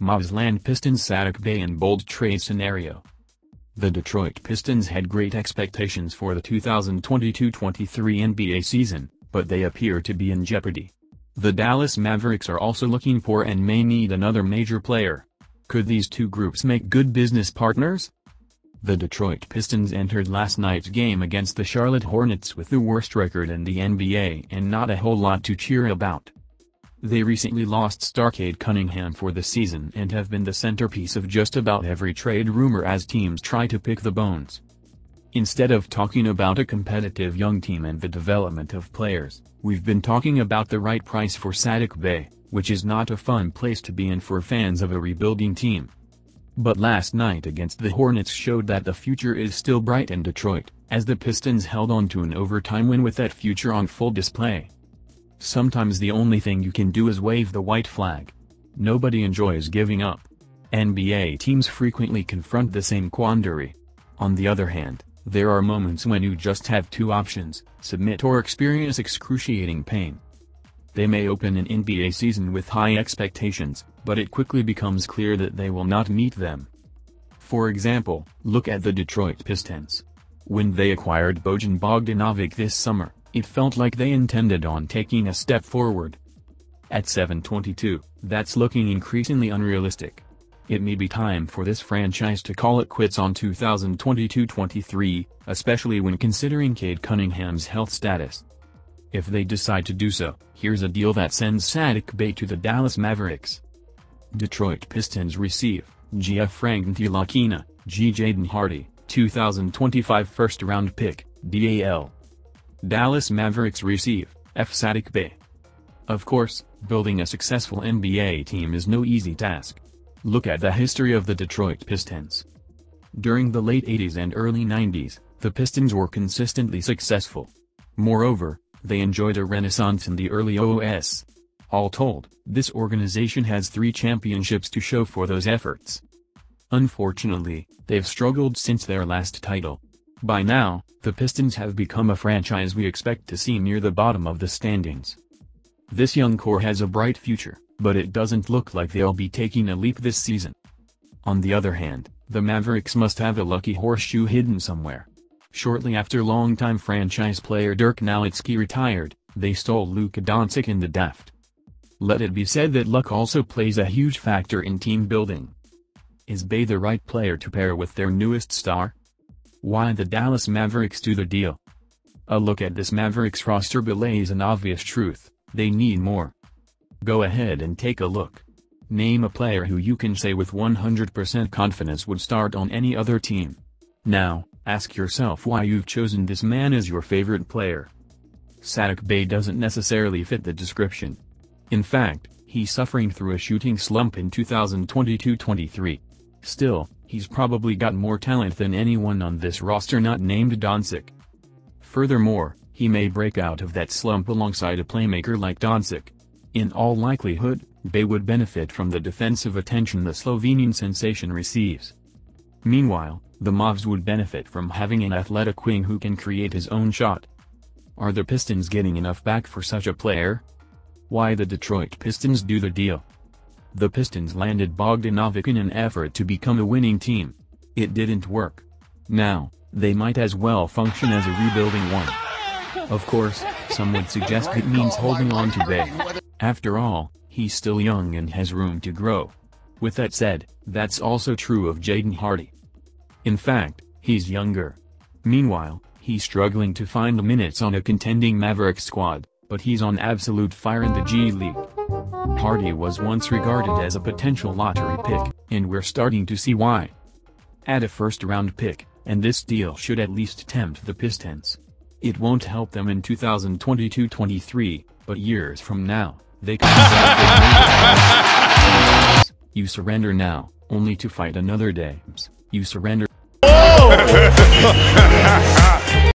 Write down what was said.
Mavs land Pistons Saddiq Bey in bold trade scenario. The Detroit Pistons had great expectations for the 2022-23 NBA season, but they appear to be in jeopardy. The Dallas Mavericks are also looking poor and may need another major player. Could these two groups make good business partners? The Detroit Pistons entered last night's game against the Charlotte Hornets with the worst record in the NBA and not a whole lot to cheer about. They recently lost star Cade Cunningham for the season and have been the centerpiece of just about every trade rumor as teams try to pick the bones. Instead of talking about a competitive young team and the development of players, we've been talking about the right price for Saddiq Bey, which is not a fun place to be in for fans of a rebuilding team. But last night against the Hornets showed that the future is still bright in Detroit, as the Pistons held on to an overtime win with that future on full display. Sometimes the only thing you can do is wave the white flag. Nobody enjoys giving up. NBA teams frequently confront the same quandary. On the other hand, there are moments when you just have two options: submit or experience excruciating pain. They may open an NBA season with high expectations, but it quickly becomes clear that they will not meet them. For example, look at the Detroit Pistons. When they acquired Bojan Bogdanovic this summer, it felt like they intended on taking a step forward. At 7-22, that's looking increasingly unrealistic. It may be time for this franchise to call it quits on 2022-23, especially when considering Cade Cunningham's health status. If they decide to do so, here's a deal that sends Saddiq Bey to the Dallas Mavericks. Detroit Pistons receive G. Frank Ntilikina, G. Jaden Hardy, 2025 first-round pick, DAL. Dallas Mavericks receive F. Saddiq Bey. Of course, building a successful NBA team is no easy task. Look at the history of the Detroit Pistons. During the late 80s and early 90s, the Pistons were consistently successful. Moreover, they enjoyed a renaissance in the early OOS. All told, this organization has 3 championships to show for those efforts. Unfortunately, they've struggled since their last title. By now, the Pistons have become a franchise we expect to see near the bottom of the standings. This young core has a bright future, but it doesn't look like they'll be taking a leap this season. On the other hand, the Mavericks must have a lucky horseshoe hidden somewhere. Shortly after longtime franchise player Dirk Nowitzki retired, they stole Luka Doncic in the draft. Let it be said that luck also plays a huge factor in team building. Is Bey the right player to pair with their newest star? Why the Dallas Mavericks do the deal? A look at this Mavericks roster belays an obvious truth: they need more. Go ahead and take a look. Name a player who you can say with 100% confidence would start on any other team. Now, ask yourself why you've chosen this man as your favorite player. Saddiq Bey doesn't necessarily fit the description. In fact, he's suffering through a shooting slump in 2022-23. Still, he's probably got more talent than anyone on this roster not named Doncic. Furthermore, he may break out of that slump alongside a playmaker like Doncic. In all likelihood, Bey would benefit from the defensive attention the Slovenian sensation receives. Meanwhile, the Mavs would benefit from having an athletic wing who can create his own shot. Are the Pistons getting enough back for such a player? Why the Detroit Pistons do the deal? The Pistons landed Bogdanovic in an effort to become a winning team. It didn't work. Now, they might as well function as a rebuilding one. Of course, some would suggest it means holding on to Bey. After all, he's still young and has room to grow. With that said, that's also true of Jaden Hardy. In fact, he's younger. Meanwhile, he's struggling to find minutes on a contending Mavericks squad, but he's on absolute fire in the G League. Hardy was once regarded as a potential lottery pick, and we're starting to see why. Add a first-round pick, and this deal should at least tempt the Pistons. It won't help them in 2022-23, but years from now, they could decide. You surrender now, only to fight another day. You surrender.